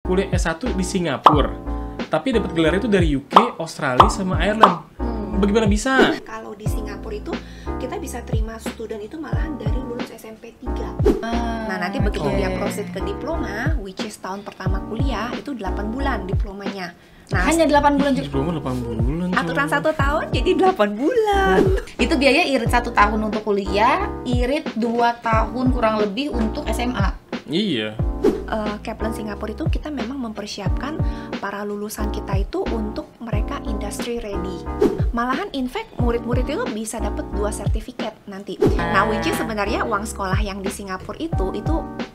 kuliah S1 di Singapura, tapi dapat gelar itu dari UK, Australia, sama Ireland. Bagaimana bisa? Kalau di Singapura itu kita bisa terima student itu malahan dari lulus SMP 3. Nah, nanti begitu dia proses ke diploma, which is tahun pertama kuliah, itu 8 bulan diplomanya. Nah, Hanya 8 bulan juga. Diploma 8 bulan. aturan 1 tahun jadi 8 bulan. Itu biaya irit 1 tahun untuk kuliah, irit 2 tahun kurang lebih untuk SMA. Iya. Kaplan Singapura itu kita memang mempersiapkan para lulusan kita itu untuk mereka industry ready. Malahan in fact murid-murid itu bisa dapat 2 sertifikat nanti. Nah, which is sebenarnya uang sekolah yang di Singapura itu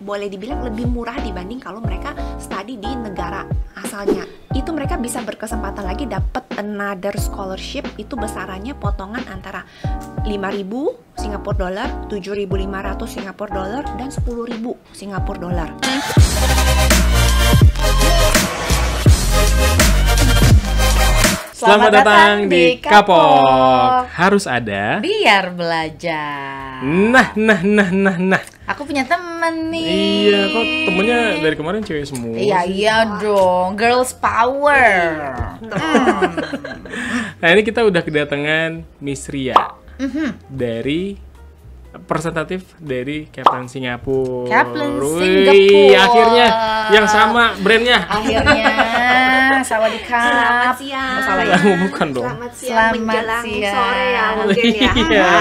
boleh dibilang lebih murah dibanding kalau mereka study di negara asalnya. Itu mereka bisa berkesempatan lagi dapat another scholarship, itu besarannya potongan antara 5.000 Singapura dollar, 7.500 Singapura dollar, dan 10.000 Singapura dollar. Selamat datang di Kapok. Harus ada. Biar belajar. Nah. Aku punya temen nih. Iya, kok temennya dari kemarin cewek semua. Iya dong, girls power. Nah, ini kita udah kedatangan Miss Ria dari representatif dari Kaplan Singapura. Kaplan Wih, Singapura. akhirnya yang sama brandnya. Akhirnya, sawadikap. Selamat siang. Oh, salah ya? Bukan dong. Selamat siang menjelang sore ya mungkin ya. Iya.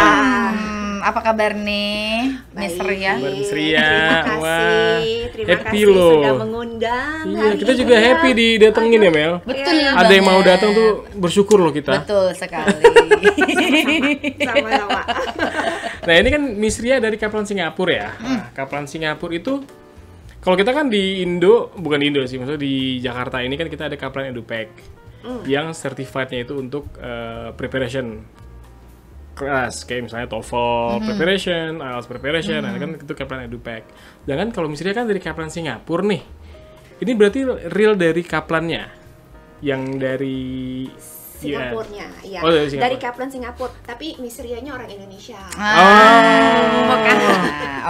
Apa kabar nih, Miss Baik. Ria? Miss Ria, Terima wah, kasih. Terima happy kasih loh. sudah mengundang. Iya, hari kita ini juga ya. happy didatengin ya, Mel. Betul Ada yang mau banget. datang tuh bersyukur loh kita. Betul sekali. Sama-sama. Nah, ini kan Miss Ria dari Kaplan Singapura ya. Nah, Kaplan Singapura itu kalau kita kan di Indo, bukan di Indo sih, maksudnya di Jakarta ini kan kita ada Kaplan EduPack yang certified-nya itu untuk preparation kelas, kayak misalnya TOEFL preparation, IELTS preparation, nah kan itu Kaplan EduPack. Sedangkan kalau Miss Ria kan dari Kaplan Singapura nih, ini berarti real dari Kaplannya, yang dari Singapurnya, ya. Oh, dari Singapura. Dari Kaplan Singapura, tapi Miss Ria-nya orang Indonesia.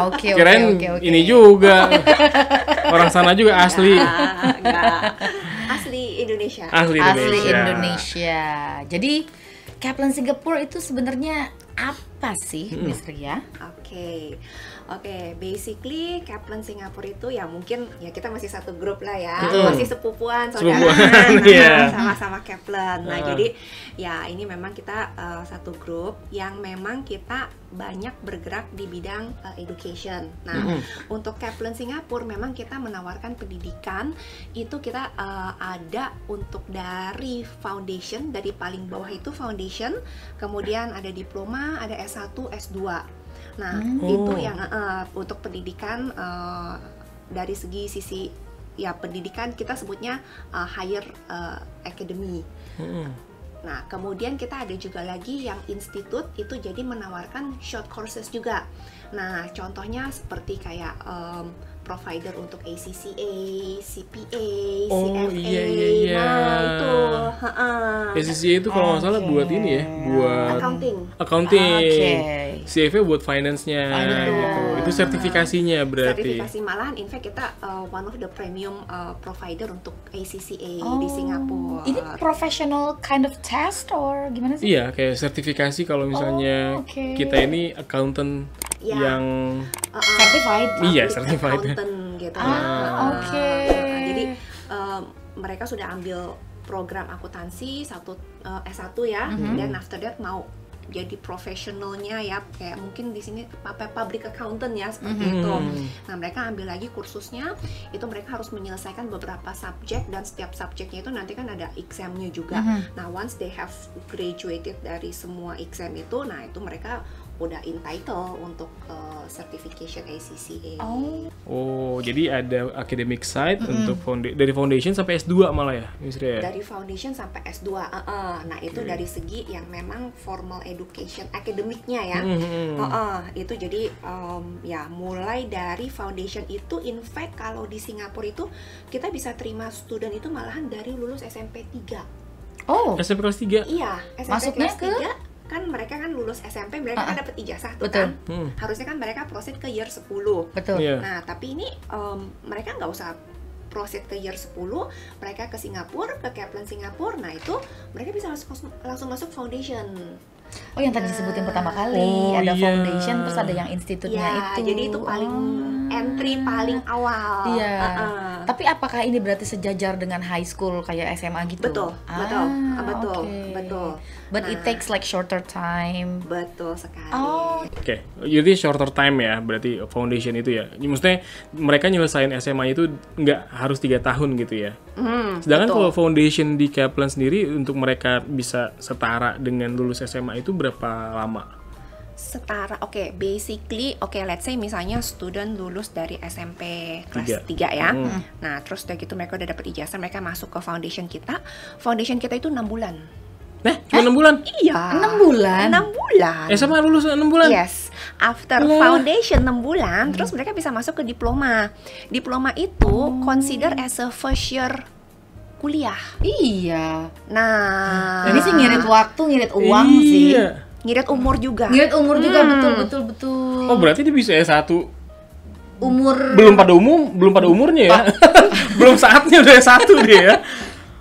Oke. Kirain ini juga orang sana juga asli. Enggak. Asli Indonesia. Asli Asli Indonesia. Indonesia. Jadi Kaplan Singapura itu sebenarnya apa sih, Miss Ria? Oke, basically Kaplan Singapura itu ya mungkin ya kita masih satu grup lah ya, Betul. masih sepupuan Sepupuan, saudara, iya. sama-sama Kaplan. Nah jadi ya ini memang kita satu grup yang memang kita banyak bergerak di bidang education. Nah untuk Kaplan Singapura memang kita menawarkan pendidikan itu kita ada untuk dari foundation, dari paling bawah itu foundation, kemudian ada diploma, ada S1, S2. Nah, itu yang untuk pendidikan dari sisi ya pendidikan kita sebutnya higher academy. Nah, kemudian kita ada juga lagi yang institut itu jadi menawarkan short courses juga. Nah, contohnya seperti kayak provider untuk ACCA, CPA, CFA. Iya. Nah, itu SCCA itu kalau nggak salah buat ini ya, buat accounting. Oke. CFA buat finance-nya gitu. Itu sertifikasinya berarti. Sertifikasi malahan, in fact kita one of the premium provider untuk ACCA di Singapura. Ini professional kind of test or gimana sih? Iya, kayak sertifikasi kalau misalnya oke. kita ini accountant Ya. yang Certified. Iya, Public certified. accountant gitu. Oke. Jadi mereka sudah ambil program akuntansi S1 ya, dan after that mau jadi profesionalnya ya, kayak mungkin di sini public accountant ya seperti itu. Nah, mereka ambil lagi kursusnya, itu mereka harus menyelesaikan beberapa subjek dan setiap subjeknya itu nanti kan ada examnya juga. Nah, once they have graduated dari semua exam itu, nah itu mereka udah entitled untuk certification ACCA. Oh, jadi ada academic side untuk dari foundation sampai S2 malah ya, Miss Ria? Dari foundation sampai S2. Nah, itu dari segi yang memang formal education akademiknya ya. Itu jadi ya mulai dari foundation itu, in fact kalau di Singapura itu kita bisa terima student itu malahan dari lulus SMP 3. Oh, SMP kelas 3? Iya, SMP Masuknya kelas 3 kan mereka kan lulus SMP, mereka kan dapat ijazah tuh betul. kan. Harusnya kan mereka proses ke year 10. betul. Iya. Nah, tapi ini mereka nggak usah proceed ke year 10, mereka ke Singapura, ke Kaplan Singapura. Nah, itu mereka bisa langsung masuk foundation. Oh, yang tadi disebutin pertama kali, Oh, ada iya. foundation, terus ada yang institutnya Ya, itu. jadi itu paling entry paling awal. Iya. Heeh. Tapi apakah ini berarti sejajar dengan high school kayak SMA gitu? Betul, betul. But it Nah. takes like shorter time. Betul sekali. Oh, Oke, jadi shorter time ya, berarti foundation itu ya. Maksudnya mereka nyelesain SMA itu nggak harus 3 tahun gitu ya. Sedangkan betul. kalau foundation di Kaplan sendiri untuk mereka bisa setara dengan lulus SMA itu berapa lama? Setara, basically, let's say misalnya student lulus dari SMP kelas 3 ya. Nah, terus udah gitu mereka udah dapat ijazah, mereka masuk ke foundation kita. Foundation kita itu 6 bulan. Cuma 6 bulan? Iya. 6 bulan? 6 bulan. SMA lulus 6 bulan? Yes. After foundation 6 bulan, terus mereka bisa masuk ke diploma. Diploma itu consider as a first year kuliah. iya. Nah, Ini sih ngirit waktu, ngirit uang sih. Iya. ngirit umur juga. Ngirit umur juga, betul. Oh, berarti dia bisa S1 Umur belum pada umurnya ya. Belum saatnya udah S1 dia ya.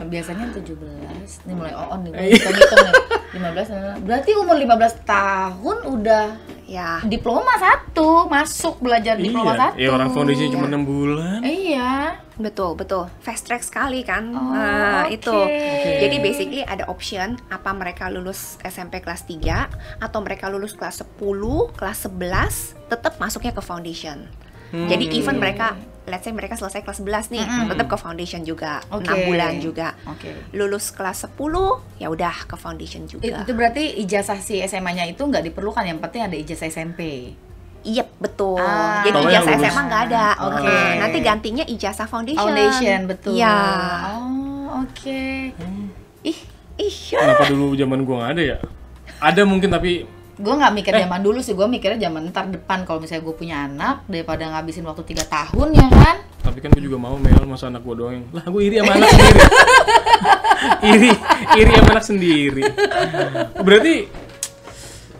biasanya 17. Ini mulai on nih, hitung nih. 15. Berarti umur 15 tahun udah Ya. diploma 1, masuk belajar diploma 1. Iya, orang foundation cuma 6 bulan. Iya. Betul. Fast track sekali kan. Oh, Nah, oke. itu. Jadi basically ada option apa mereka lulus SMP kelas 3 atau mereka lulus kelas 10, kelas 11 tetap masuknya ke foundation. Jadi even mereka let's say mereka selesai kelas 11 nih, tetap ke foundation juga. Oke. 6 bulan juga. Oke. Lulus kelas 10 ya udah ke foundation juga. Itu berarti ijazah si SMA-nya itu nggak diperlukan, yang penting ada ijazah SMP. Iya, betul. Ah. Jadi Pokoknya ijazah lulus. SMA nggak ada. Oke. Nanti gantinya ijazah foundation. Foundation, betul. Iya. Oh, oke. Ih, Kenapa dulu zaman gua nggak ada ya? Ada mungkin tapi gue nggak mikir zaman dulu sih, gue mikirnya zaman ntar depan kalau misalnya gue punya anak, daripada ngabisin waktu 3 tahun ya kan. tapi kan gue juga mau Mel, masa anak gua doang yang lah gue iri sama anak sendiri. iri sama anak sendiri. Berarti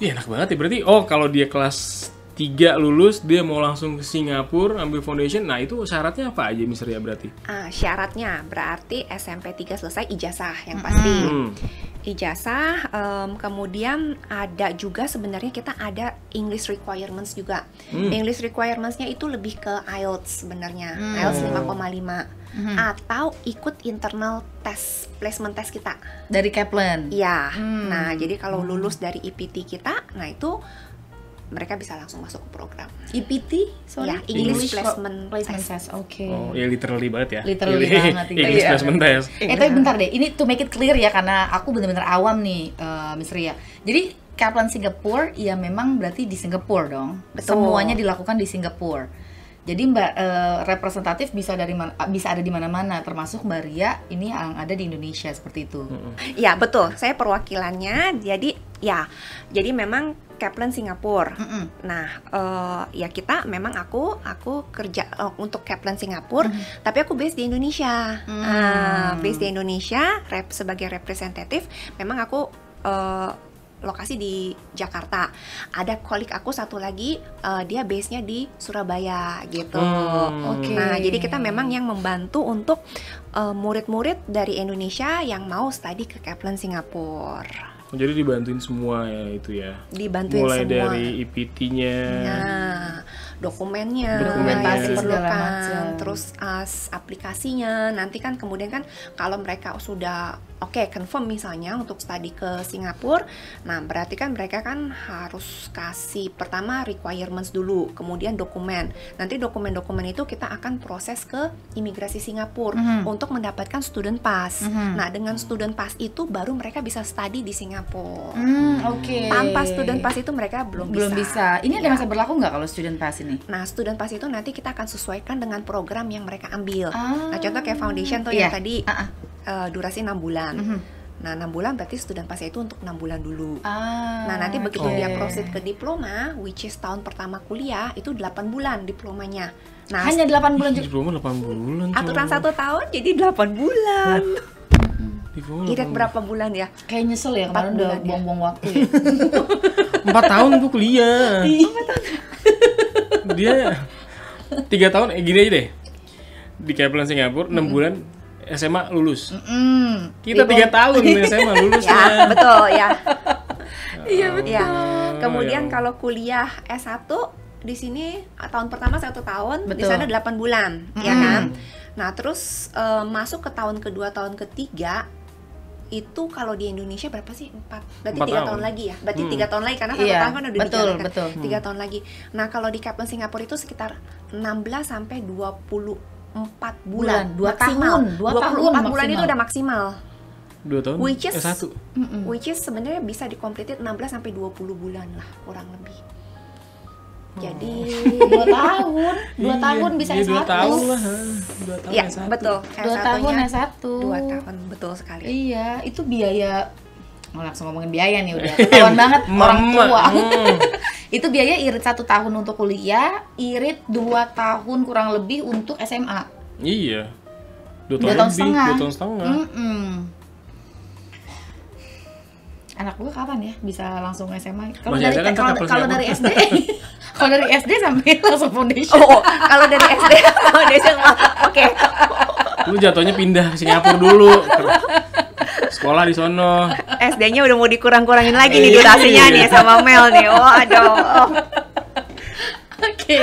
iya enak banget ya. Berarti kalau dia kelas 3 lulus dia mau langsung ke Singapura ambil foundation. Nah, itu syaratnya apa aja Mister ya berarti? Syaratnya berarti SMP 3 selesai ijazah yang pasti. Ijazah, kemudian ada juga sebenarnya kita ada English requirements juga. English requirements-nya itu lebih ke IELTS sebenarnya. IELTS 5,5 atau ikut internal test, placement test kita. Dari Kaplan. Iya. Nah, jadi kalau lulus dari EPT kita, nah itu mereka bisa langsung masuk ke program. EPT? Sorry. Ya, English Placement Test. Oke. Oh, ya literally banget ya. Literally banget, English iya. placement test. Tapi bentar deh, ini to make it clear ya, karena aku bener-bener awam nih, Miss Ria. Jadi Kaplan Singapura ya memang berarti di Singapura dong. Betul. Semuanya dilakukan di Singapura. Jadi representatif bisa ada di mana-mana, termasuk Mbak Ria ini yang ada di Indonesia seperti itu. Ya, betul. Saya perwakilannya. Jadi memang Kaplan Singapura. Nah, ya kita memang aku kerja untuk Kaplan Singapura, tapi aku base di Indonesia. Base di Indonesia, sebagai representatif. Memang aku lokasi di Jakarta. Ada kolik aku satu lagi, dia base-nya di Surabaya gitu. Oke. Nah, jadi kita memang yang membantu untuk murid-murid dari Indonesia yang mau studi ke Kaplan Singapura. Jadi dibantuin semua ya itu ya. Dibantuin mulai semua. dari EPT-nya. Nah, dokumennya, Dokumentasi yang segala diperlukan, macam. terus aplikasinya. Nanti kan kemudian kan kalau mereka sudah confirm misalnya untuk studi ke Singapura, nah berarti kan mereka kan harus kasih pertama requirements dulu, kemudian dokumen. Nanti dokumen-dokumen itu kita akan proses ke imigrasi Singapura untuk mendapatkan student pass. Nah, dengan student pass itu baru mereka bisa studi di Singapura. Oke. Tanpa student pass itu mereka belum bisa. Ini ada Iya. masa berlaku nggak kalau student pass ini? Nah, student pass itu nanti kita akan sesuaikan dengan program yang mereka ambil. Ah. Nah, contoh kayak foundation tuh Iya. yang tadi durasi 6 bulan. Nah, 6 bulan berarti student pass itu untuk 6 bulan dulu. Nah, nanti begitu dia proceed ke diploma, which is tahun pertama kuliah, itu 8 bulan diplomanya. Nah, Hanya 8 bulan juga. Diploma 8 bulan. aturan 1 tahun jadi 8 bulan. Diploma Irit berapa bulan ya? Kayak nyesel ya, 4 kemarin udah bulan ya. buang-buang waktu ya. 4 tahun gue kuliah. Dia 3 tahun, gini aja deh. di Kaplan Singapura 6 bulan SMA lulus. Mm-mm. Kita 3 tahun SMA lulus. Ya, betul ya. Iya betul. Ya. Kemudian ya. kalau kuliah S1 di sini tahun pertama 1 tahun, di Betul. sana 8 bulan, ya kan? Nah, terus masuk ke tahun kedua, tahun ketiga itu kalau di Indonesia berapa sih? 4. Berarti 4 tahun tahun lagi ya? Berarti 3 tahun lagi karena 1 Iya, tahun kan udah betul, dijalankan. betul. 3 tahun lagi. Nah, kalau di Kaplan Singapura itu sekitar 16 sampai 24 bulan. 2 maksimal. tahun, 2 tahun 24 bulan itu maksimal. udah maksimal. 2 tahun Which is S1. Which is sebenarnya bisa di-completed 16 sampai 20 bulan lah kurang lebih. Jadi 2 tahun, 2 tahun bisa iya, 2 S1. tahun lah. 2 tahun ya, S1. betul. 2 tahun S1. 2 tahun, betul sekali. Iya, itu biaya. Langsung ngomongin biaya nih udah ketahuan banget orang tua. Itu biaya irit 1 tahun untuk kuliah, irit 2 tahun kurang lebih untuk SMA. Iya. 2 2 tahun tahun lebih, setengah. 2 tahun setengah. Anak gua kapan ya bisa langsung SMA? Kalau Masih dari ada kan kalau Kaplan kalau dari SD, kalau dari SD sampai langsung foundation. Oh, kalau dari SD foundation oke. Lu jatuhnya pindah ke Singapura dulu. Sekolah di sono. SD-nya udah mau dikurang-kurangin lagi nih Iya. durasinya nih sama Mel nih. Oh, aduh. Oke.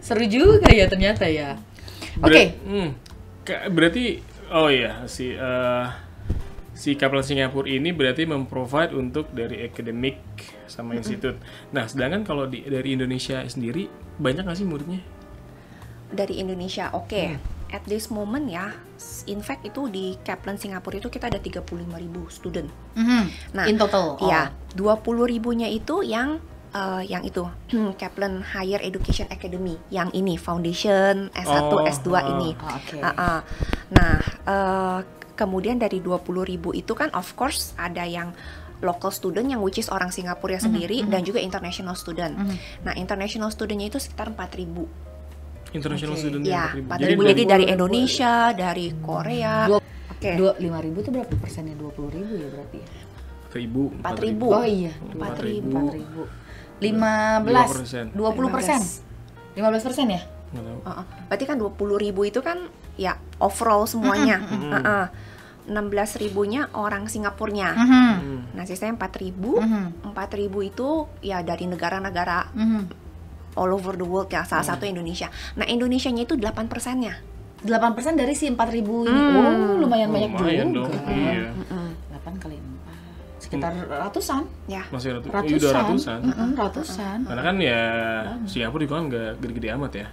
Seru juga ya ternyata ya. Oke. Berarti oh iya si Kaplan Singapura ini berarti memprovide untuk dari akademik sama institut. Nah, sedangkan kalau dari Indonesia sendiri banyak nggak sih muridnya? Dari Indonesia, oke. At this moment ya, in fact itu di Kaplan Singapura itu kita ada 35.000 student. Nah, In total. Iya, 20.000-nya itu yang itu Kaplan Higher Education Academy, yang ini Foundation S1, S2 ini. Oke. Nah, kemudian dari 20.000 itu kan of course ada yang local student yang which is orang Singapura sendiri dan juga international student. Nah, international studentnya itu sekitar 4.000. International student Ya, 4.000. 4.000 jadi dari Indonesia, dari Korea. Oke. 5.000 itu berapa persennya? 20.000 ya berarti? 4.000. 4.000. Oh iya, 4.000. 15, 20%. 15% ya? Nggak tahu. Berarti kan 20.000 itu kan ya overall semuanya. 16.000-nya orang Singapurnya. Nah, sisanya 4.000. 4.000 itu ya dari negara-negara all over the world ya, salah satu Indonesia. Nah, Indonesianya itu 8%-nya. 8% dari si 4.000 ini. Oh, lumayan banyak Lumayan juga. dong. Iya. 8 kali 4. Sekitar ratusan. Ya. Masih Ratusan. udah ratusan. Ratusan. Karena kan ya Singapura juga kan nggak gede-gede amat ya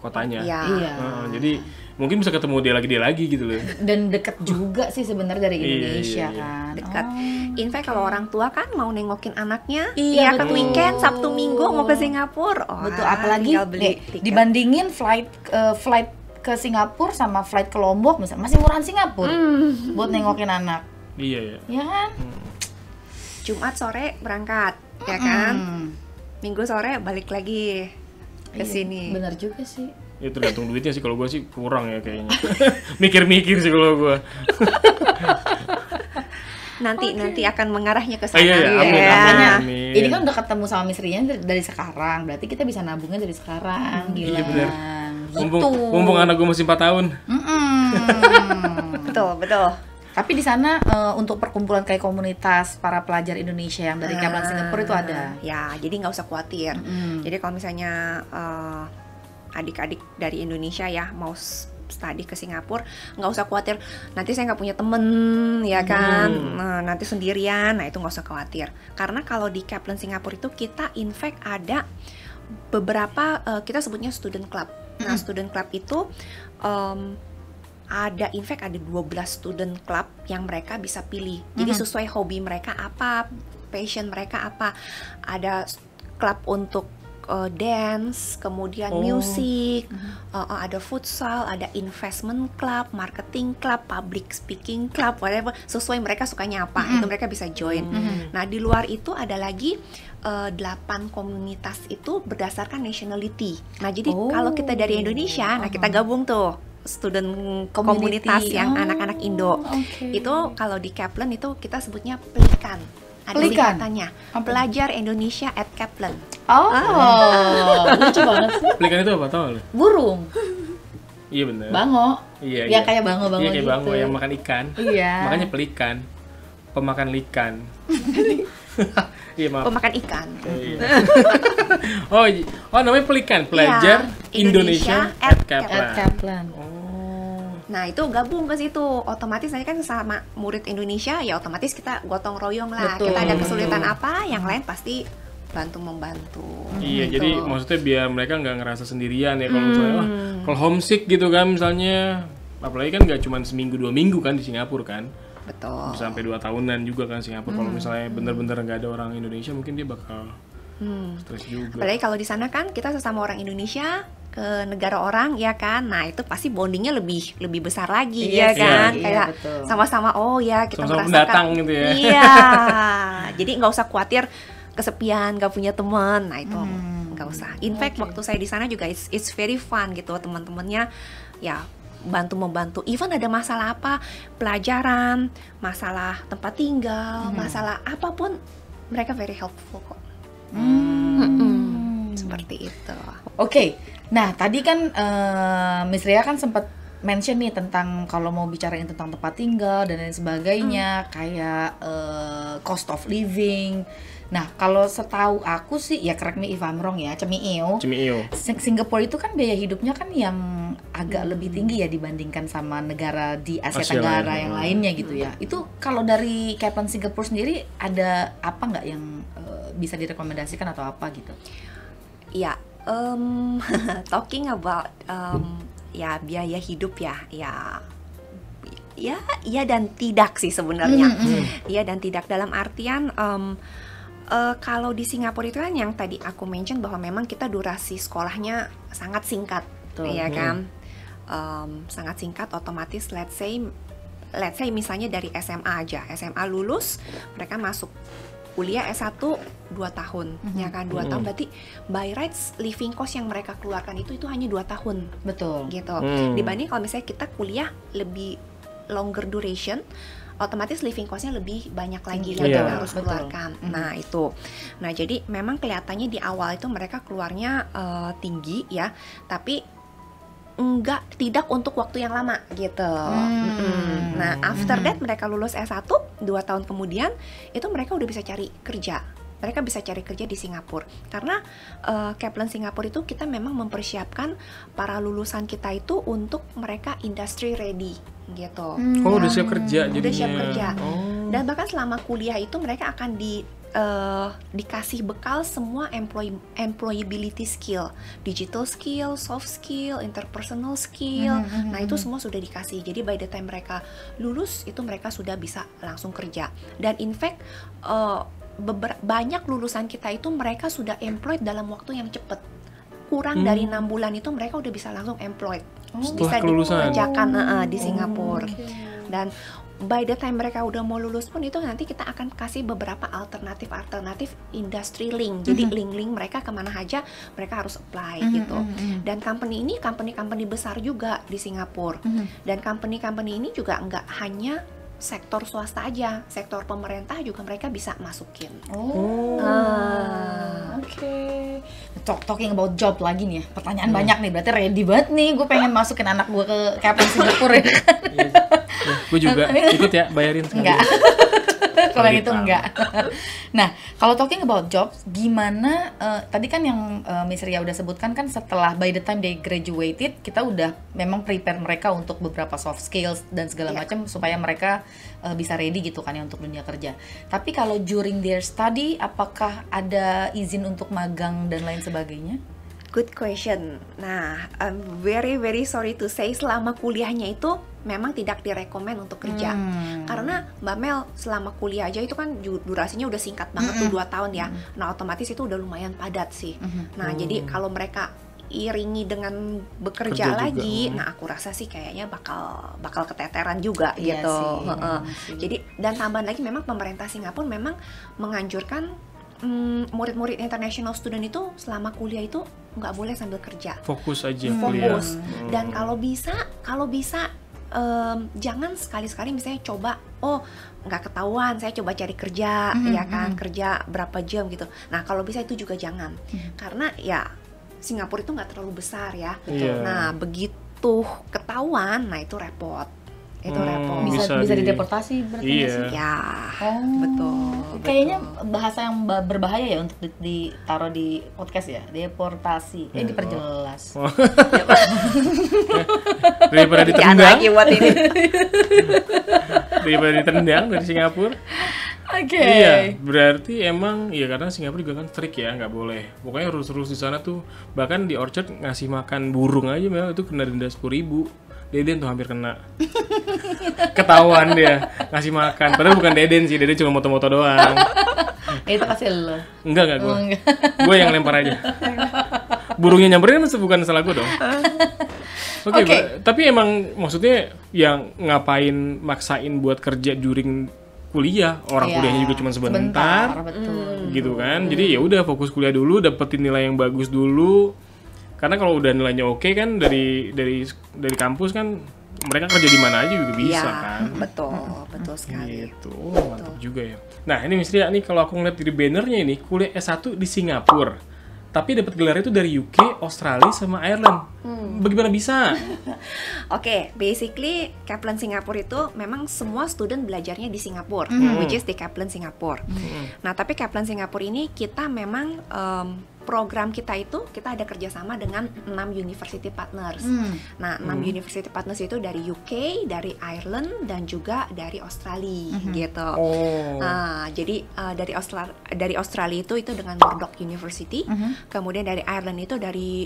kotanya. Iya. Iya. Jadi mungkin bisa ketemu dia lagi gitu loh. Dan deket juga sih sebenarnya dari Indonesia iya. kan. Dekat. Oh. In fact kalau orang tua kan mau nengokin anaknya, Iya, ya kan betul. weekend, Sabtu Minggu mau ke Singapura. Oh, Betul, apalagi tinggal beli tiket. dibandingin flight ke Singapura sama flight ke Lombok misalnya masih murahan Singapura buat nengokin anak. Iya ya. Ya kan? Jumat sore berangkat, ya kan? Minggu sore balik lagi ke sini. Bener juga sih. Ya tergantung duitnya sih, kalau gue sih kurang ya kayaknya. Mikir-mikir sih kalau gue. Nanti akan mengarahnya ke sana. Iya, iya, amin, Ya. amin. Makanya ini kan udah ketemu sama istrinya dari sekarang, berarti kita bisa nabungnya dari sekarang. Gila. Iya, bener. Gitu. Mumpung anak gue masih 4 tahun. Betul. Tapi di sana untuk perkumpulan kayak komunitas para pelajar Indonesia yang dari Kaplan Singapura itu ada. Ya, jadi nggak usah khawatir. Jadi kalau misalnya adik-adik dari Indonesia ya mau study ke Singapura, nggak usah khawatir. Nanti saya nggak punya temen, ya kan? Nah, nanti sendirian. Nah, itu nggak usah khawatir. Karena kalau di Kaplan Singapura itu kita in fact ada beberapa kita sebutnya student club. Nah, student club itu ada in fact ada 12 student club yang mereka bisa pilih. Jadi sesuai hobi mereka apa, passion mereka apa. Ada club untuk dance, kemudian musik, ada futsal, ada investment club, marketing club, public speaking club, whatever, sesuai mereka sukanya apa, itu mereka bisa join. Nah, di luar itu ada lagi 8 komunitas itu berdasarkan nationality. Nah, jadi kalau kita dari Indonesia, nah kita gabung tuh student komunitas yang anak-anak Indo. Itu kalau di Kaplan itu kita sebutnya pelikan. Ada Pelikan? singkatannya. Apa? Pelajar Indonesia at Kaplan. Oh, lucu banget sih. Pelikan itu apa tau lu? Burung, Iya bener. bango. Iya, Ya kayak bango-bango Iya kayak bango gitu. yang makan ikan. Iya. Makanya pelikan. Pemakan likan. Iya maaf. Pemakan ikan. Iya. oh namanya pelikan. Pelajar Iya, Indonesia Indonesia at Kaplan. At Kaplan. Oh. Nah itu gabung ke situ, otomatis nanti kan sama murid Indonesia ya otomatis kita gotong royong lah. Betul, Kita ada kesulitan betul. apa, yang lain pasti bantu membantu. Iya, gitu. jadi maksudnya biar mereka nggak ngerasa sendirian ya kalau misalnya wah, kalau homesick gitu kan misalnya, apalagi kan nggak cuma seminggu 2 minggu kan di Singapura kan, Betul. bisa sampai 2 tahunan juga kan Singapura. Kalau misalnya bener-bener nggak ada orang Indonesia mungkin dia bakal stres juga. Apalagi kalau di sana kan kita sesama orang Indonesia ke negara orang ya kan, nah itu pasti bondingnya lebih besar lagi Iya ya sih, kan, iya, kayak betul. sama-sama oh ya kita Sama-sama merasakan pendatang gitu ya. Iya, jadi nggak usah khawatir kesepian, nggak punya teman, nah itu nggak usah. In fact waktu saya di sana juga it's very fun gitu, teman-temannya ya bantu membantu. Even ada masalah apa, pelajaran, masalah tempat tinggal, masalah apapun, mereka very helpful kok. Seperti itu. Oke, nah tadi kan Miss Ria kan sempat mention nih tentang kalau mau bicarain tentang tempat tinggal dan lain sebagainya, kayak cost of living. Nah kalau setahu aku sih, ya correct me if I'm wrong ya, Cemiil. Singapura itu kan biaya hidupnya kan yang agak lebih tinggi ya dibandingkan sama negara di Asia Tenggara lain. yang lainnya gitu ya. Itu kalau dari Kaplan Singapura sendiri ada apa nggak yang bisa direkomendasikan atau apa gitu? Ya, talking about ya biaya hidup ya dan tidak sih sebenarnya. Iya dan tidak dalam artian kalau di Singapura itu kan yang tadi aku mention bahwa memang kita durasi sekolahnya sangat singkat, ya kan? Sangat singkat, otomatis let's say misalnya dari SMA aja, SMA lulus mereka masuk kuliah S1 2 tahun, ya kan 2 tahun berarti by rights living cost yang mereka keluarkan itu hanya 2 tahun, Betul. gitu. Dibanding kalau misalnya kita kuliah lebih longer duration, otomatis living costnya lebih banyak lagi yang Iya. kita harus Betul. keluarkan. Nah itu, nah jadi memang kelihatannya di awal itu mereka keluarnya tinggi ya, tapi tidak untuk waktu yang lama gitu. Nah after that mereka lulus S1 2 tahun kemudian itu mereka udah bisa cari kerja. Mereka bisa cari kerja di Singapura karena Kaplan Singapura itu kita memang mempersiapkan para lulusan kita itu untuk mereka industry ready gitu. Oh udah siap kerja jadinya. Udah siap kerja. Oh. Dan bahkan selama kuliah itu mereka akan dikasih bekal semua employability skill, digital skill, soft skill, interpersonal skill. Nah itu semua sudah dikasih. Jadi by the time mereka lulus itu mereka sudah bisa langsung kerja. Dan in fact banyak lulusan kita itu mereka sudah employed dalam waktu yang cepat. Kurang dari 6 bulan itu mereka udah bisa langsung employed. Bisa kelulusan. dikerjakan di Singapura. Dan by the time mereka udah mau lulus pun itu nanti kita akan kasih beberapa alternatif industry link. Jadi link-link mereka kemana aja mereka harus apply gitu. Dan company ini company besar juga di Singapura. Dan company ini juga nggak hanya sektor swasta aja, sektor pemerintah juga mereka bisa masukin. Oke. Talking about job lagi nih ya. Pertanyaan banyak nih, berarti ready banget nih. Gue pengen masukin anak gue ke Kaplan Singapura ya. Gue juga ikut ya, bayarin sekali. Enggak. Kalau yang itu Tahu. enggak. Nah, kalau talking about jobs, gimana? Tadi kan yang Miss Ria udah sebutkan kan setelah by the time they graduated, kita udah memang prepare mereka untuk beberapa soft skills dan segala macam supaya mereka bisa ready gitu kan ya untuk dunia kerja. Tapi kalau during their study, apakah ada izin untuk magang dan lain sebagainya? Good question. Nah, I'm very sorry to say selama kuliahnya itu memang tidak direkomend untuk kerja. Karena Mbak Mel selama kuliah aja itu kan durasinya udah singkat banget tuh 2 tahun ya. Nah, otomatis itu udah lumayan padat sih. Nah, jadi kalau mereka iringi dengan bekerja Kerja lagi, juga. nah aku rasa sih kayaknya bakal keteteran juga Iya gitu. sih, memang sih. Jadi dan tambahan lagi memang pemerintah Singapura memang menganjurkan murid-murid international student itu selama kuliah itu nggak boleh sambil kerja. Fokus aja kuliah. Fokus. Dan kalau bisa jangan sekali-sekali misalnya coba, oh nggak ketahuan, saya coba cari kerja, ya kan, kerja berapa jam gitu. Nah kalau bisa itu juga jangan, karena ya Singapura itu nggak terlalu besar ya. Iya. Nah begitu ketahuan, nah itu repot. Itu repot. Bisa dideportasi berarti nggak Iya. sih? Ya, Oh, betul. Kayaknya bahasa yang berbahaya ya untuk ditaruh di podcast ya, deportasi. Diperjelas. Daripada Jangan ditendang, lagi buat ini. daripada ditendang dari Singapura. Oke. Iya, berarti emang iya karena Singapura juga kan strict ya, nggak boleh. Pokoknya rules di sana tuh, bahkan di Orchard ngasih makan burung aja memang itu kena denda 10.000. Deden tuh hampir kena. Ketahuan dia ngasih makan. Padahal bukan Deden sih, Deden cuma moto-moto doang. Itu kasih lo. Enggak gue. Oh, enggak. Gue yang lempar aja. Burungnya nyamperin kan bukan salah gue dong. Oke, Oke. tapi emang maksudnya yang ngapain maksain buat kerja during kuliah, orang Iya, kuliahnya juga cuma sebentar, betul. gitu kan. Jadi ya udah fokus kuliah dulu, dapetin nilai yang bagus dulu. Karena kalau udah nilainya oke kan dari kampus kan mereka kerja di mana aja juga bisa Iya, kan. betul sekali. Gitu. Oh, mantap juga ya. Nah, ini Miss Ria nih kalau aku ngeliat di bannernya ini kuliah S1 di Singapura. Tapi dapat gelar itu dari UK, Australia sama Ireland. Bagaimana bisa? Oke, basically Kaplan Singapura itu memang semua student belajarnya di Singapura, which is di Kaplan Singapura. Nah, tapi Kaplan Singapura ini kita memang program kita itu kita ada kerjasama dengan 6 university partners. Nah, 6 university partners itu dari UK, dari Ireland, dan juga dari Australia gitu. Oh. Nah, jadi dari Australia itu dengan Murdoch University, kemudian dari Ireland itu dari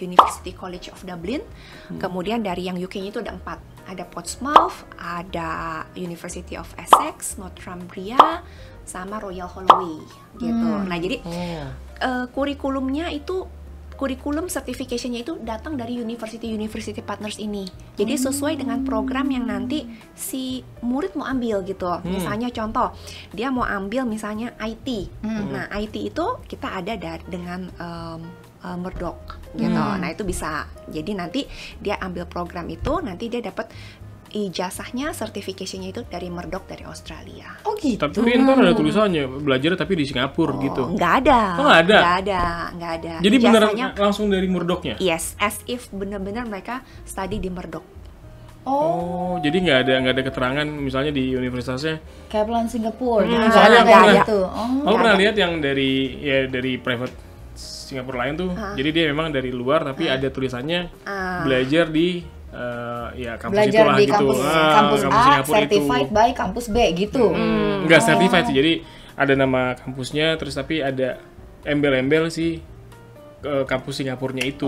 University College of Dublin, kemudian dari yang UK-nya itu ada 4. Ada Portsmouth, ada University of Essex, Northumbria, sama Royal Holloway gitu. Nah, jadi kurikulumnya itu kurikulum certification-nya itu datang dari university partners ini. Jadi sesuai dengan program yang nanti si murid mau ambil gitu. Misalnya contoh, dia mau ambil misalnya IT. Nah, IT itu kita ada dengan Murdoch gitu. Nah, itu bisa. Jadi nanti dia ambil program itu, nanti dia dapat ijazahnya, certification-nya itu dari Murdoch dari Australia. Oh gitu. Tapi ntar ada tulisannya belajar tapi di Singapura gitu. Nggak ada. Oh, nggak ada? Nggak ada. Jadi beneran Ijazahnya, langsung dari Murdoch-nya? yes, as if benar-benar mereka study di Murdoch. Oh, jadi nggak ada keterangan misalnya di universitasnya. Kaplan Singapura. Soalnya aku Nggak pernah- gitu. Oh. Aku pernah lihat yang dari private Singapura lain tuh. Jadi dia memang dari luar tapi ada tulisannya belajar di kampus Belajar itulah di gitu. kampus A, Singapura certified by kampus B gitu. Enggak certified sih. Jadi ada nama kampusnya terus tapi ada embel-embel si kampus Singapurnya itu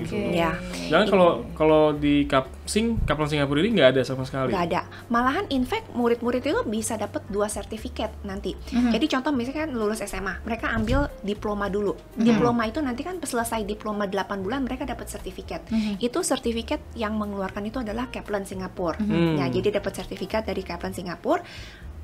gitu. Ya. Jangan kalau di Kaplan Singapura ini nggak ada sama sekali. Nggak ada. Malahan in fact murid-murid itu bisa dapat 2 sertifikat nanti. Jadi contoh misalkan lulus SMA, mereka ambil diploma dulu. Diploma itu nanti kan selesai diploma 8 bulan mereka dapat sertifikat. Itu sertifikat yang mengeluarkan itu adalah Kaplan Singapura. Ya, jadi dapat sertifikat dari Kaplan Singapura.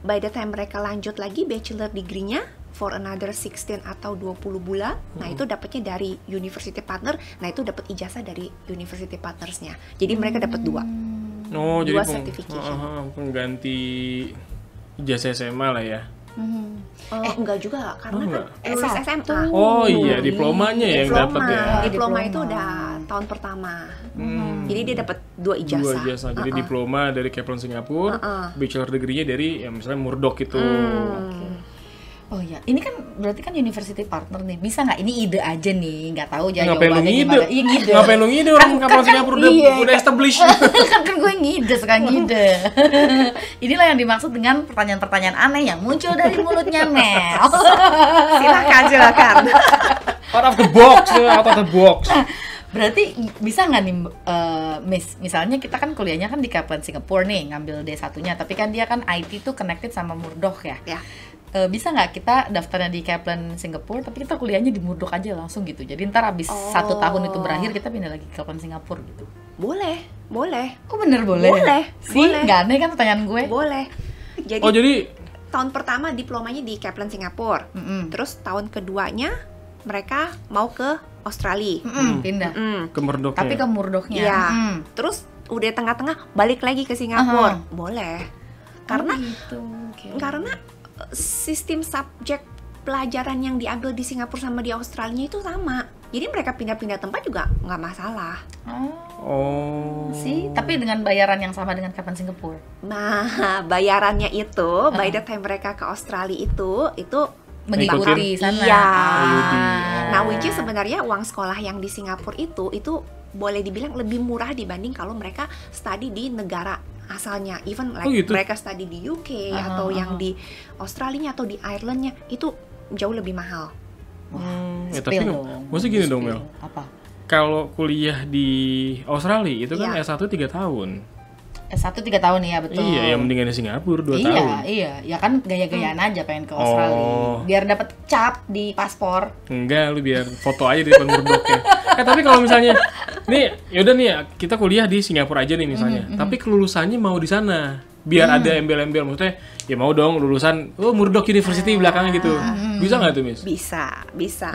By the time mereka lanjut lagi bachelor degree-nya for another 16 atau 20 bulan, nah itu dapatnya dari university partner, nah itu dapat ijazah dari university partnersnya. Jadi mereka dapat 2. Oh, jadi Dua certification. pengganti ijazah SMA lah ya. Enggak juga, karena enggak. kan lulus SMA. Oh iya, diplomanya yang dapat ya. Diploma itu udah tahun pertama. Jadi dia dapat 2 ijazah. 2 ijazah. Jadi diploma dari Kaplan Singapura, bachelor degree-nya dari ya misalnya Murdoch itu. Oh ya, ini kan berarti kan university partner nih. Bisa nggak? Ini ide aja nih, nggak tahu Ngapain lu jawabannya ngide? gimana. Iya ngide. Ngapain lu ngide orang Kaplan Singapura udah established. kan gue ngide, suka ngide. Inilah yang dimaksud dengan pertanyaan-pertanyaan aneh yang muncul dari mulutnya Mel. Silakan. Out of the box. Berarti bisa nggak nih, Miss? Misalnya kita kan kuliahnya kan di Kaplan Singapura nih, ngambil D1-nya, tapi kan dia kan IT tuh connected sama Murdoch ya. Ya. Bisa nggak kita daftarnya di Kaplan Singapura, tapi kita kuliahnya di Murdoch aja langsung gitu. Jadi ntar abis 1 tahun itu berakhir kita pindah lagi ke Kaplan Singapura gitu. Boleh. Kok bener boleh? Boleh. Nggak aneh kan pertanyaan gue? Boleh. Jadi, Jadi tahun pertama diplomanya di Kaplan Singapura. Terus tahun keduanya mereka mau ke Australia. Pindah. ke Murdoch-nya. Tapi ke Murdochnya. Iya. Terus udah tengah-tengah balik lagi ke Singapura, boleh. Karena gitu. Okay. karena sistem subjek pelajaran yang diambil di Singapura sama di Australia itu sama. Jadi mereka pindah-pindah tempat juga nggak masalah. Oh. Sih, tapi dengan bayaran yang sama dengan Kaplan Singapura. Nah, bayarannya itu by the time mereka ke Australia itu Mengikuti sana. Iya. IUD. Nah, which is sebenarnya uang sekolah yang di Singapura itu boleh dibilang lebih murah dibanding kalau mereka study di negara asalnya. Even like gitu? mereka study di UK atau yang di Australia atau di Irelandnya itu jauh lebih mahal. Ya, tapi maksudnya gini dong Mel. Apa? Kalau kuliah di Australia itu kan Iya. S1 3 tahun. S1 3 tahun ya, betul. Iya, yang mendingan di Singapura 2 tahun. Iya, ya kan gaya-gayaan aja pengen ke Australia. Oh. Biar dapat cap di paspor. Enggak, lu biar foto aja di depan Murdoch-nya. Tapi kalau misalnya nih, yaudah nih kita kuliah di Singapura aja nih misalnya. Tapi kelulusannya mau di sana. Biar ada embel-embel, maksudnya ya mau dong lulusan Murdoch University belakangnya gitu. Bisa nggak tuh, Miss? Bisa.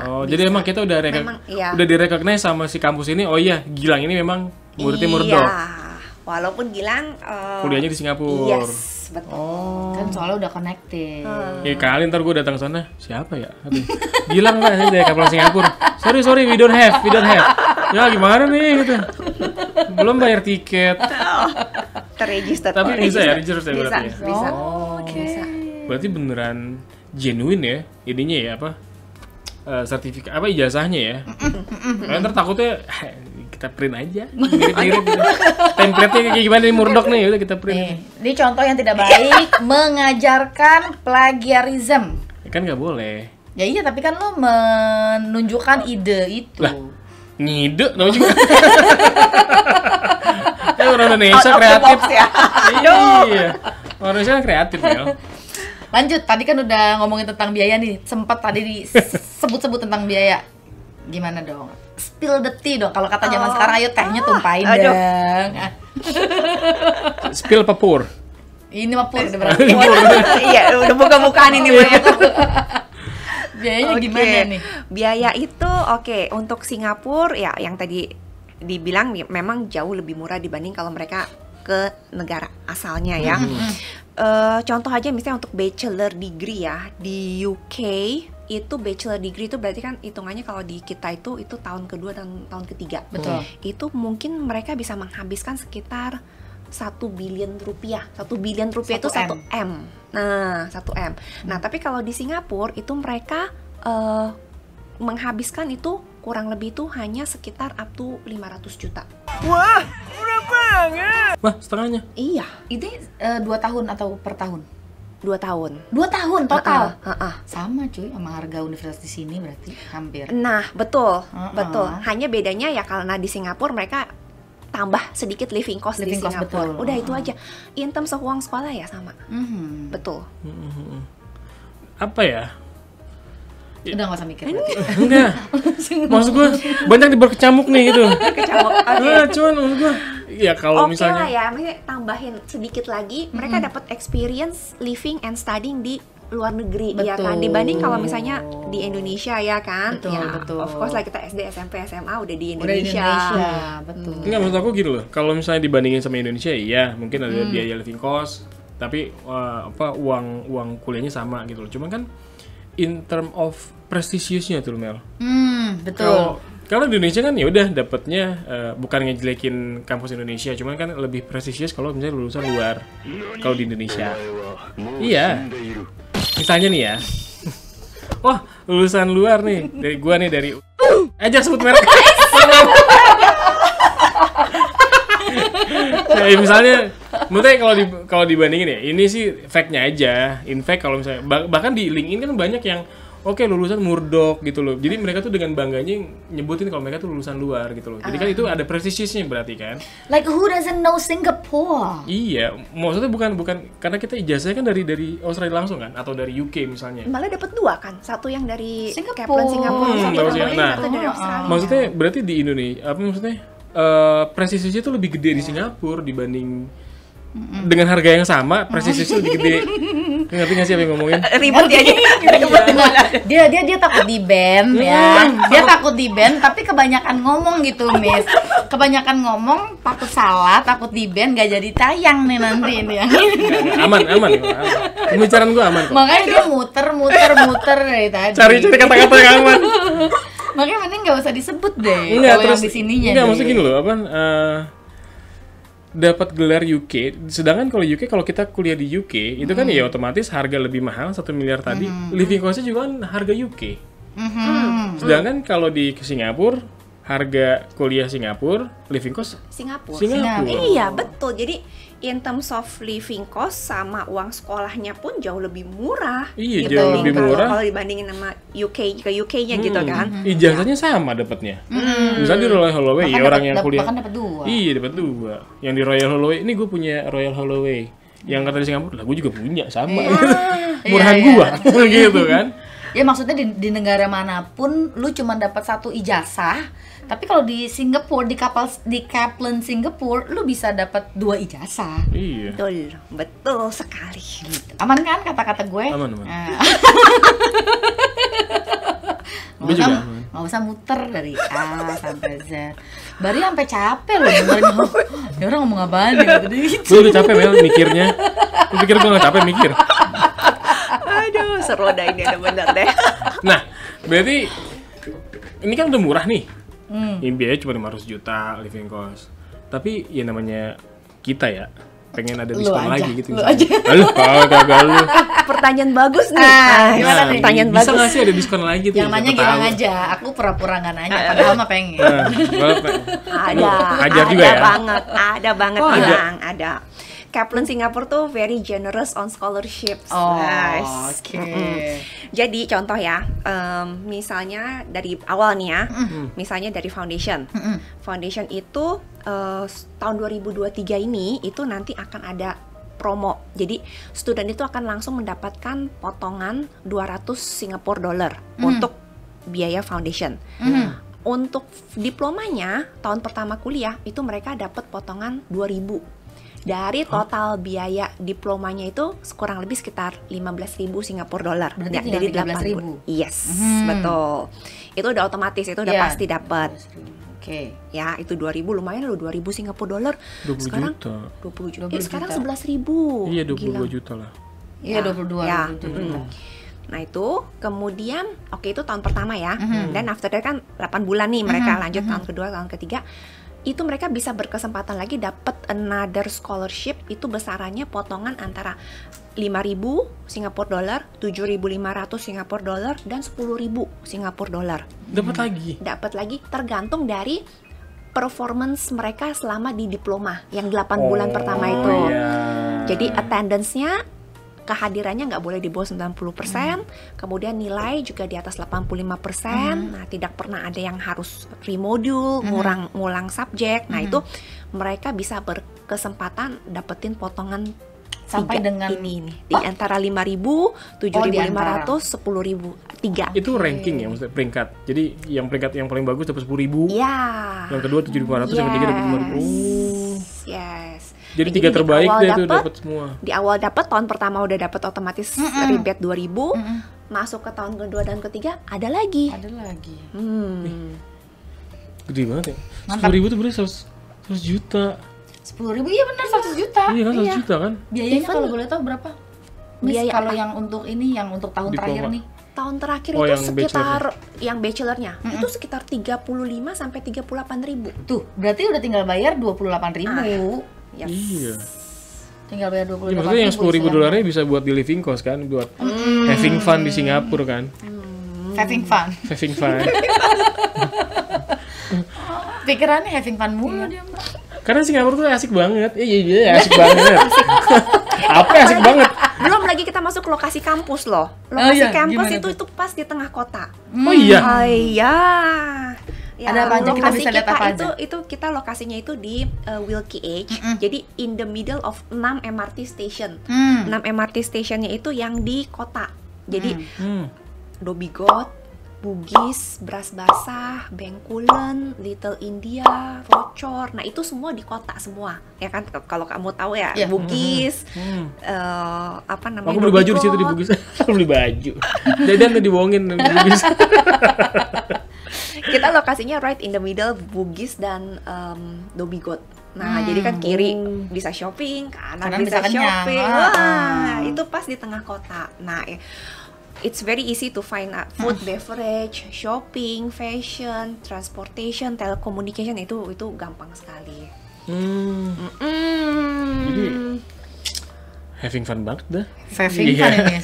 Oh, bisa. jadi emang kita udah Memang, iya. udah direcognize sama si kampus ini. Oh iya, Gilang ini memang muridnya Murdoch. Iya. Walaupun Gilang Kuliahnya di Singapura. yes, betul. Oh. Kan soalnya udah connected. Ya kali ntar gue datang sana, siapa ya? Aduh. Gilang nggak sih dari kapal Singapura? Sorry, we don't have. Ya gimana nih gitu. Belum bayar tiket. Terregister. Tapi bisa ya, register Bisa, berarti ya? bisa. Oke. Berarti beneran genuine ya, ininya ya apa? Sertifikat apa ijazahnya ya? Ntar takutnya kita print aja, mirip-mirip gitu. Template-nya kayak gimana nih Murdoch nih, udah kita print. Ini contoh yang tidak baik, mengajarkan plagiarism. Ya kan nggak boleh. Ya iya, tapi kan lo menunjukkan ide itu. Lah, ngide, namanya juga. Ya orang Indonesia Out of the kreatif. box ya. Iya, orang Indonesia kan kreatif ya. Lanjut, tadi kan udah ngomongin tentang biaya nih. Sempat tadi disebut-sebut tentang biaya. Gimana dong? Spill the tea dong. Kalau kata zaman sekarang, ayo tehnya tumpahin Aduh. dong. Spill pepur. Ini mah pur udah berarti. Iya, udah buka-bukaan ini banyak. Biayanya Oke. gimana nih? Biaya itu oke, untuk Singapura ya yang tadi dibilang memang jauh lebih murah dibanding kalau mereka ke negara asalnya ya. Contoh aja misalnya untuk bachelor degree ya di UK itu bachelor degree itu berarti kan hitungannya kalau di kita itu tahun kedua dan tahun ketiga. Betul. Itu mungkin mereka bisa menghabiskan sekitar 1 billion rupiah. 1 billion rupiah itu 1 1 M. Nah, 1 M. Nah, tapi kalau di Singapura itu mereka menghabiskan itu kurang lebih itu hanya sekitar up to 500 juta. Wah, setengahnya. Iya, Itu 2 tahun atau per tahun? 2 tahun. 2 tahun total. Heeh. Sama cuy sama harga universitas di sini berarti hampir. Nah, betul, Heeh. betul. Hanya bedanya ya karena di Singapura mereka tambah sedikit living cost Living di cost, Singapura. betul. Udah itu aja. In terms of uang sekolah ya sama. Betul. Apa ya? Udah gak usah mikir berarti. Enggak. Maksud gue banyak berkecamuk nih gitu. Kecamuk. Oke. Cuman menurut gue ya kalau Oke misalnya lah ya, maksudnya tambahin sedikit lagi, mereka dapat experience living and studying di luar negeri, ya kan? Betul. Dibanding kalau misalnya di Indonesia ya kan? Betul, Ya, betul. of course lah kita SD, SMP, SMA udah di Udah di Indonesia. Indonesia, betul. enggak, maksud aku gitu loh. Kalau misalnya dibandingin sama Indonesia, iya mungkin ada biaya living cost, tapi uang kuliahnya sama gitu loh. Cuman kan in term of prestisiusnya tuh Mel. Betul. Kalau di Indonesia kan ya udah dapatnya bukan ngejelekin kampus Indonesia, cuman kan lebih prestisius kalau misalnya lulusan luar. Kalau di Indonesia. Iya. Misalnya nih ya. Wah, lulusan luar nih. Dari gua nih dari aja sebut merek. Ya, misalnya, menurut kalau dibandingin ya, ini sih fact-nya aja. In fact kalau misalnya bahkan di LinkedIn kan banyak yang oke lulusan Murdoch gitu loh. Jadi mereka tuh dengan bangganya nyebutin kalau mereka tuh lulusan luar gitu loh. Jadi kan itu ada prestisiusnya berarti kan. Like who doesn't know Singapore? Iya, maksudnya bukan karena kita ijazahnya kan dari Australia langsung kan atau dari UK misalnya. Malah dapat 2 kan, satu yang dari Singapura. Kaplan Singapura, satu bagus ya. dari Nah, satu dari Australia. Maksudnya berarti di Indonesia apa maksudnya prestisiusnya tuh lebih gede di Singapura dibanding dengan harga yang sama, prestisnya lebih gede. Ngerti nggak sih apa yang ngomongin? Ribet ya Dia takut di ban ya. Dia takut di ban, tapi kebanyakan ngomong gitu, Miss. Kebanyakan ngomong, takut salah, takut di ban, nggak jadi tayang nih nanti ini. Aman. Pembicaraan gue aman kok. Makanya dia muter dari tadi. Cari kata-kata yang aman. Makanya mending nggak usah disebut deh. Enggak, kalau terus yang di sininya. enggak, maksudnya gini loh, dapat gelar UK, sedangkan kalau UK, kalau kita kuliah di UK itu kan ya otomatis harga lebih mahal 1 miliar tadi, living cost-nya juga kan harga UK. Sedangkan kalau di Singapura, harga kuliah Singapura, living cost Singapura. Singapura. Iya, betul. Jadi in terms of living cost sama uang sekolahnya pun jauh lebih murah. Iya, Gitu. jauh lebih murah. Kalau dibandingin sama UK-nya gitu kan. Ijazahnya sama dapatnya. Misalnya di Royal Holloway, ya orang yang kuliah. Bahkan dapat 2. Iya, dapat 2. Yang di Royal Holloway, ini gue punya Royal Holloway. Yang kata di Singapura, lah gue juga punya, sama. Murahan Iya. gua, gitu kan. Ya maksudnya di negara manapun lu cuma dapat 1 ijazah, tapi kalau di Singapura di Kaplan Singapura lu bisa dapat 2 ijazah. Iya. Betul sekali. Aman kan kata-kata gue? Aman. Nah. Gue juga aman. Nggak usah muter dari A sampai Z. Bari sampai capek loh dengerin. Ya orang ngomong apaan gitu. Gue udah capek Mel mikirnya. Lu pikir gue gak capek mikir? Aduh, seru dah ini bener deh. Nah, berarti ini kan udah murah nih. Ini biaya cuma 500 juta living cost. Tapi ya namanya kita ya, pengen ada Lu diskon aja, lagi gitu. lu misalnya. Aduh, kagak lu. Pertanyaan bagus nih. Gimana nih? Pertanyaan bisa bagus. nggak sih ada diskon lagi tuh? Yang nanya siapa Gilang tahu. aja, aku pura-pura nggak nanya, padahal mah pengen. Ajar juga ya? Ada banget Oh, ada. Gilang, ada. Kaplan Singapura tuh very generous on scholarships. Oh, Nice. oke. Jadi contoh ya, misalnya dari awal nih ya, misalnya dari foundation. Foundation itu tahun 2023 ini itu nanti akan ada promo. Jadi student itu akan langsung mendapatkan potongan 200 Singapore dollar untuk biaya foundation. Untuk diplomanya tahun pertama kuliah itu mereka dapat potongan 2.000. Dari total biaya diplomanya itu kurang lebih sekitar 15.000 Singapore dollar. Berarti Ya, tinggal dari 13.000. Yes, betul. Itu udah otomatis, itu udah Iya. pasti dapat. Oke. Ya, itu 2.000 lumayan loh, 2.000 Singapore dollar. 20 Sekarang juta. 20 juta. 20 Sekarang juta. 11.000. Iya, 22 Gila. juta lah. Iya, 22. Ya. 22. Nah itu kemudian oke itu tahun pertama ya. Dan after that kan 8 bulan nih mereka lanjut tahun kedua, tahun ketiga. Itu mereka bisa berkesempatan lagi dapat another scholarship, itu besarannya potongan antara 5.000 Singapore dollar, 7.500 Singapore dollar dan 10.000 Singapore dollar. Dapat lagi. Dapat lagi tergantung dari performance mereka selama di diploma yang 8 bulan pertama itu. Iya. Jadi attendance-nya, kehadirannya nggak boleh di bawah 90%, kemudian nilai juga di atas 85%. Nah, tidak pernah ada yang harus remodul, ngulang subjek. Nah, itu mereka bisa berkesempatan dapetin potongan Sampai 3 dengan ini nih. Di antara 5.000, 7.500, 10.000, 3. Itu ranking ya, maksudnya peringkat. Jadi yang peringkat yang paling bagus dapat 10.000. Ya. Yang kedua 7.500, yang ketiga dapat 5.000. Oh. Yes. Jadi Nah, 3 di terbaik awal deh itu dapet, dapat semua. Di awal dapat, tahun pertama udah dapat otomatis rebate 2.000. Masuk ke tahun kedua dan ketiga ada lagi. ada lagi. Gede banget ya. Mantap. 10.000 tuh berarti 100 juta. 10.000 iya benar 100 juta. Iya kan 100 juta kan? Biayanya Even- kalau boleh tahu berapa? Miss, Biaya kalau apa? yang untuk ini, yang untuk tahun Diploma. terakhir nih. Tahun terakhir Oh, itu yang sekitar yang bachelornya itu sekitar 35 sampai 38.000. Tuh, berarti udah tinggal bayar 28.000. Yes. Iya. Tinggal bayar Ya, 28.000. maksudnya yang 10.000 dolarnya bisa buat di living cost kan, buat having fun di Singapura kan, having fun. having fun. Pikirannya having fun mulu dia, Mbak. Karena Singapura tuh asik banget. Iya asik banget. Apa asik banget? Belum lagi kita masuk ke lokasi kampus loh. Oh Lokasi iya, kampus gimana itu pas di tengah kota. Oh iya. Oh iya. Ya, Ada apa aja? Kita lokasi bisa lihat apa aja? itu kita lokasinya itu di Wilkie Edge. Jadi in the middle of 6 MRT station. 6 MRT stationnya itu yang di kota. Jadi Hmm. Dhoby Ghaut, Bugis, Beras Basah, Bengkulen, Little India, Rocor. Nah, itu semua di kota semua. Ya kan, kalau kamu tahu ya, Iya. Bugis, apa namanya? Aku beli baju di situ di Dhoby Ghaut. Bugis. Aku beli baju. Dan tadi dibohongin di Bugis. Kita lokasinya right in the middle Bugis dan Dhoby Ghaut. Nah, jadi kan kiri bisa shopping, kanan bisa kenyang. shopping. Wah, itu pas di tengah kota. Nah, it's very easy to find food, beverage, shopping, fashion, transportation, telecommunication, itu gampang sekali. Jadi having fun banget dah. Having fun ini ya,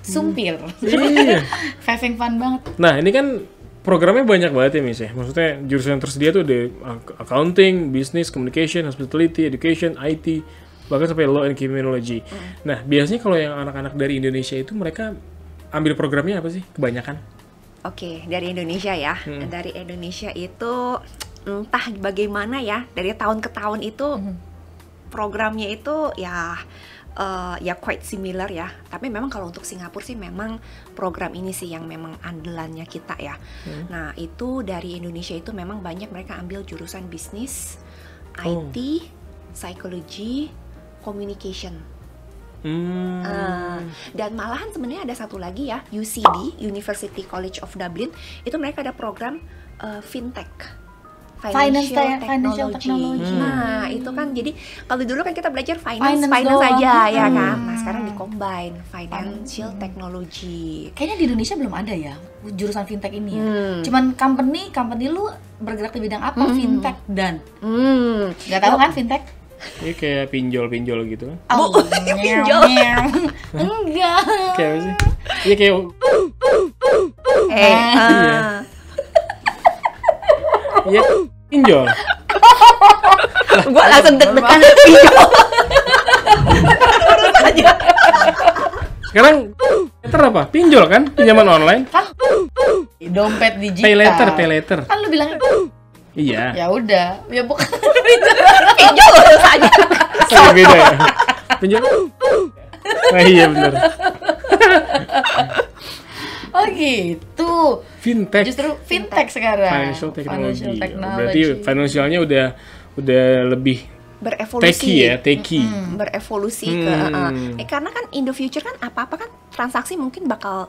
sumpir. Iya. Having fun banget. Nah, ini kan programnya banyak banget ya, Miss ya. Maksudnya jurusan yang tersedia tuh ada accounting, business, communication, hospitality, education, IT, bahkan sampai law and criminology. Nah, biasanya kalau yang anak-anak dari Indonesia itu mereka ambil programnya apa sih kebanyakan? Oke, dari Indonesia ya. Dari Indonesia itu entah bagaimana ya, dari tahun ke tahun itu programnya itu ya quite similar ya. Tapi memang kalau untuk Singapura sih memang program ini sih yang memang andalannya kita ya. Nah, itu dari Indonesia itu memang banyak mereka ambil jurusan bisnis, IT, psychology, communication. Dan malahan sebenarnya ada satu lagi ya, UCD, University College of Dublin, itu mereka ada program fintech. Financial technology. Nah, itu kan jadi kalau dulu kan kita belajar finance aja ya kan. Nah, sekarang di-combine financial technology. Kayaknya di Indonesia belum ada ya jurusan fintech ini ya. Cuman company lu bergerak di bidang apa? Fintech dan nggak tahu kan fintech? Ini kayak pinjol-pinjol gitu kan? Oh, pinjol. Enggak. Kayak apa sih? Iya kayak iya pinjol. Gua langsung deg-degan pinjol. Sekarang letter apa? Pinjol kan? Pinjaman online? Dompet digital. Pay later. Kan lu bilang Iya. ya udah, ya bukan Pinjol saja. Agak beda ya. Pinjol. Nah, iya benar. Oh gitu. Fintech. Justru fintech sekarang. Financial technology. Financial technology. Berarti financialnya udah lebih Berevolusi. techy ya, techy. Berevolusi ke karena kan in the future kan apa-apa kan transaksi mungkin bakal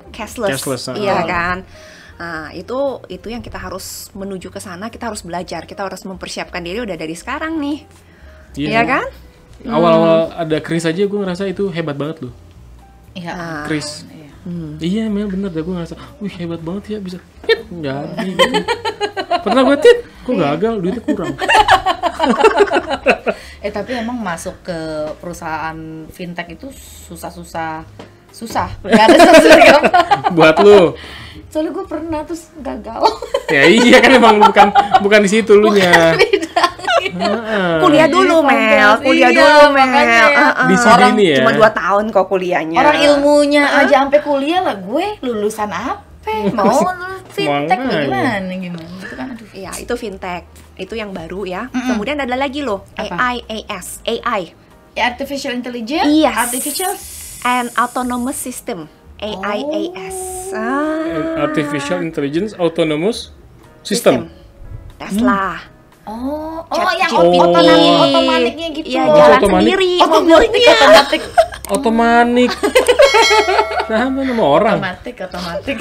cashless. Iya kan. Nah, itu yang kita harus menuju ke sana, kita harus belajar, kita harus mempersiapkan diri udah dari sekarang nih. Iya kan? Awal-awal ada kris aja gue ngerasa itu hebat banget loh. Iya. Kris. Iya. Iya, Mel bener deh, gue ngerasa, wih hebat banget ya bisa tit, jadi gitu. Pernah gue tit, kok gagal, duitnya kurang. Tapi emang masuk ke perusahaan fintech itu susah. Gak ada susah gampang. Buat lu. Soalnya gue pernah terus gagal. Ya iya kan emang bukan di situ lu nya. Kuliah dulu, Mel. Kuliah dulu, Mel. Di sini nih ya. Cuma 2 tahun kok kuliahnya. Orang ilmunya aja sampai kuliah lah, gue lulusan apa? Mau fintech gimana? Itu kan aduh. Iya, itu fintech. Itu yang baru ya. Kemudian ada lagi loh, Apa? AI. Artificial intelligence? Yes. Artificial And autonomous system. AIAS. Artificial Intelligence Autonomous System. Tesla. Oh, Chat yang GPT. otomatiknya gitu. Iya, loh. jalan otomatik. sendiri Otomatik. Otomatik. Sama nama orang. Otomatik.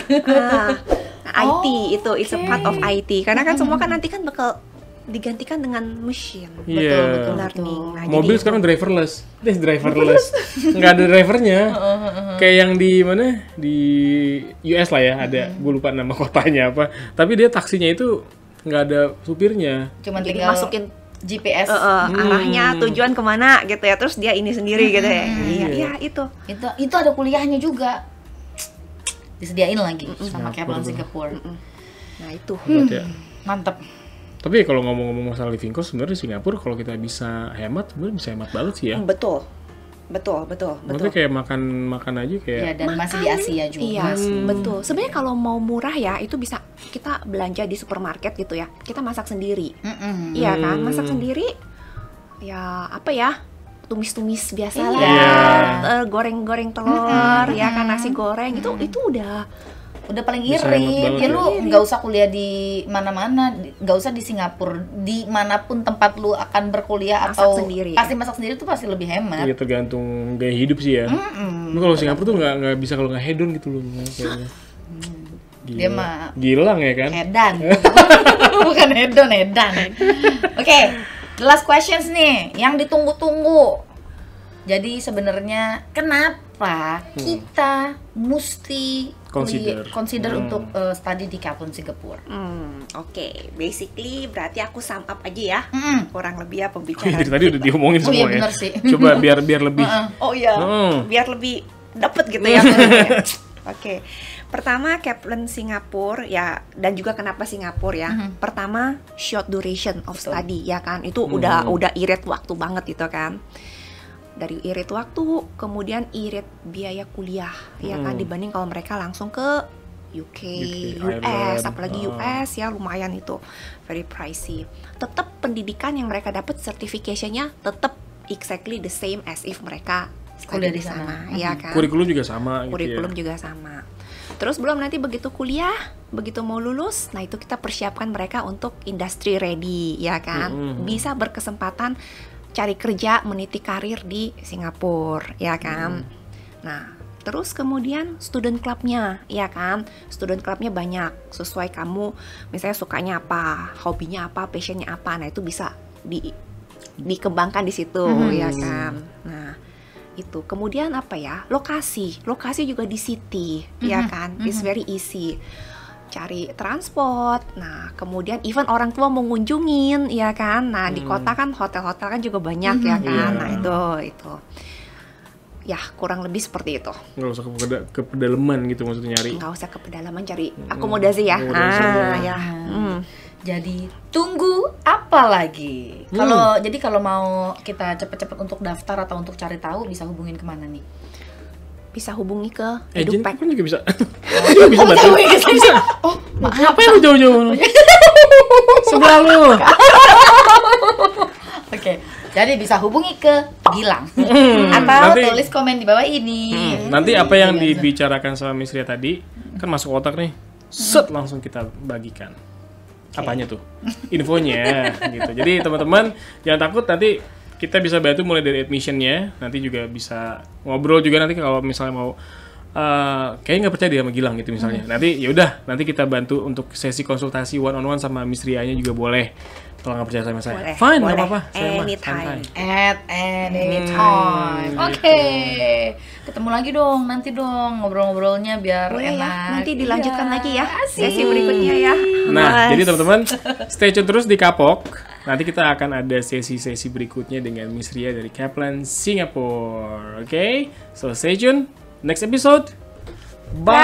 IT itu it's a part of IT. Karena kan semua kan nanti kan bakal digantikan dengan mesin. Iya. Betul, learning. Nah, Mobil jadi sekarang driverless. Nggak ada drivernya. Kayak yang di mana? Di US lah ya, ada. Gue lupa nama kotanya apa. Tapi dia taksinya itu nggak ada supirnya. Cuma jadi tinggal masukin GPS. arahnya, tujuan kemana gitu ya. Terus dia ini sendiri gitu ya. Iya, itu. Itu ada kuliahnya juga. Disediain lagi sama Kaplan Singapura. Nah, itu. Hebat ya. Mantep. Tapi kalau ngomong-ngomong masalah living cost, sebenarnya di Singapura kalau kita bisa hemat, sebenarnya bisa hemat banget sih ya. Betul. Maksudnya kayak makan aja kayak. Ya, dan masih di Asia juga. Iya, betul. Sebenarnya kalau mau murah ya, itu bisa kita belanja di supermarket gitu ya. Kita masak sendiri. Iya kan? Masak sendiri. Ya, apa ya? Tumis-tumis biasa lah. Iya. Goreng-goreng telur, ya kan nasi goreng. Itu udah Udah paling Bisa hemat irit. banget Ya ya. lu nggak usah kuliah di mana-mana, nggak usah di Singapura, di manapun tempat lu akan berkuliah Masak atau sendiri. pasti masak sendiri tuh pasti lebih hemat. Iya, tergantung gaya hidup sih ya. Tapi kalau Singapura tuh nggak bisa kalau nggak hedon gitu loh kayaknya. Gila. Dia mah Gilang ya kan? Edan. Bukan hedon, edan. Oke, the last questions nih yang ditunggu-tunggu. Jadi sebenarnya kenapa kita mesti consider untuk study di Kaplan Singapura? Oke, basically berarti aku sum up aja ya, kurang lebih ya Oh, iya, pembicaraan. dari tadi udah diomongin Oh semua iya ya. bener sih. Coba biar lebih. Oh iya, Hmm. biar lebih dapet gitu ya. Oke, pertama Kaplan Singapura ya, dan juga kenapa Singapura ya? Pertama short duration of study ya kan, itu udah irit waktu banget itu kan. Dari irit waktu, kemudian irit biaya kuliah ya kan, dibanding kalau mereka langsung ke UK, US, Ireland. apalagi US ya lumayan itu very pricey. Tetap pendidikan yang mereka dapat, certification-nya tetap exactly the same as if mereka Kuliah kuliah di di sana, sana. ya kan. Kurikulum juga sama gitu Kurikulum ya. juga sama. Terus belum nanti begitu kuliah, begitu mau lulus, nah itu kita persiapkan mereka untuk industry ready, ya kan. Bisa berkesempatan cari kerja, meniti karir di Singapura, ya kan. Nah, terus kemudian student clubnya, ya kan. Student clubnya banyak, sesuai kamu, misalnya sukanya apa, hobinya apa, passionnya apa. Nah itu bisa dikembangkan di situ, ya kan. Nah itu kemudian apa ya, lokasi juga di city, ya kan, it's very easy cari transport. Nah kemudian even orang tua mau ngunjungin, ya kan. Nah di kota kan hotel-hotel kan juga banyak, ya kan. Nah itu ya kurang lebih seperti itu. Nggak usah ke pedalaman gitu maksudnya nyari. Nggak usah ke pedalaman cari akomodasi ya. Ya. Jadi tunggu apa lagi? Kalau mau kita cepet-cepet untuk daftar atau untuk cari tahu bisa hubungin kemana nih? Bisa hubungi ke Agent EduPack. kan juga bisa. Juga bisa bantu. Bisa. Oh, Ngapain lu jauh-jauh? Sebelah lu. Oke, jadi bisa hubungi ke Gilang atau nanti- tulis komen di bawah ini. Nanti apa yang dibicarakan sama Miss Ria tadi kan masuk otak nih. Set langsung kita bagikan. Apanya tuh? Infonya gitu. Jadi teman-teman jangan takut, nanti kita bisa bantu mulai dari admissionnya. Nanti juga bisa ngobrol juga nanti kalau misalnya mau kayaknya nggak percaya dia sama Gilang gitu misalnya. Nanti ya udah, nanti kita bantu untuk sesi konsultasi one on one sama Miss Ria-nya juga boleh. Kalau nggak percaya sama saya, Boleh, fine, nggak boleh. apa-apa. Saya mah Anytime. santai. At any time. Oke. Ketemu lagi dong, nanti dong ngobrol-ngobrolnya biar Boleh ya, enak. nanti dilanjutkan Iya, lagi ya asik. sesi berikutnya ya. Nah, Mas. jadi teman-teman stay tune terus di Kapok. Nanti kita akan ada sesi-sesi berikutnya dengan Miss Ria dari Kaplan Singapore. Oke? So stay tune. Next episode. Bye.